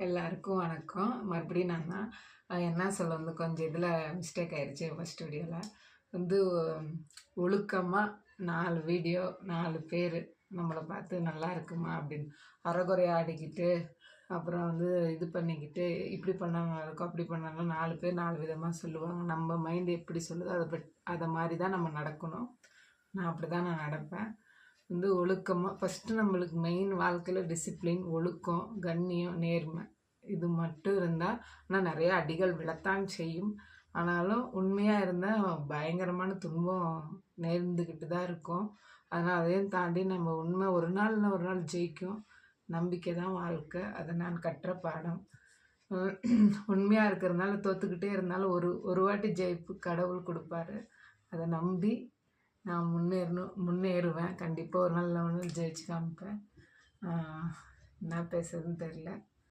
எல்லாருக்கும் வணக்கம். மறுபடியும் நான் தான். என்ன சொல்ல வந்து கொஞ்சம் இதில மிஸ்டேக் ஆயிடுச்சு ஃபர்ஸ்ட் வீடியோவில். வந்து ஒழுக்கமா 4 வீடியோ 4 பேர் நம்மளை பார்த்து நல்லா இருக்குமா அப்படின்னு அரைகுறையா ஆடிக்கிட்டு, அப்புறம் வந்து இது பண்ணிக்கிட்டு, இப்படி பண்ணால் நல்லாயிருக்கும் அப்படி பண்ணாலும் 4 பேர் 4 விதமாக சொல்லுவாங்க. நம்ம மைண்டு எப்படி சொல்லுதோ அதை மாதிரி தான் நம்ம நடக்கணும். நான் அப்படி தான் நான் நடப்பேன். வந்து ஒழுக்கமாக ஃபஸ்ட்டு நம்மளுக்கு மெயின் வாழ்க்கையில் டிசிப்ளின், ஒழுக்கம், கண்ணியம், நேர்மை இது மட்டும் இருந்தால், ஆனால் நிறைய அடிகள் விழத்தான் செய்யும். ஆனாலும் உண்மையாக இருந்தால் பயங்கரமான துன்பம் நேர்ந்துக்கிட்டு தான் இருக்கும். அதனால் அதையும் தாண்டி நம்ம உண்மை ஒரு நாள்னா ஒரு நாள் ஜெயிக்கும். நம்பிக்கை தான் வாழ்க்கை. அதை நான் கற்ற பாடம். உண்மையாக இருக்கிறதுனால தோற்றுக்கிட்டே இருந்தாலும் ஒரு வாட்டி ஜெயிப்பு கடவுள் கொடுப்பாரு. அதை நம்பி நான் முன்னேறுவேன். கண்டிப்பாக ஒரு நாள் நான் ஜெயிச்சு காமிப்பேன். என்ன பேசுறதுன்னு தெரியல.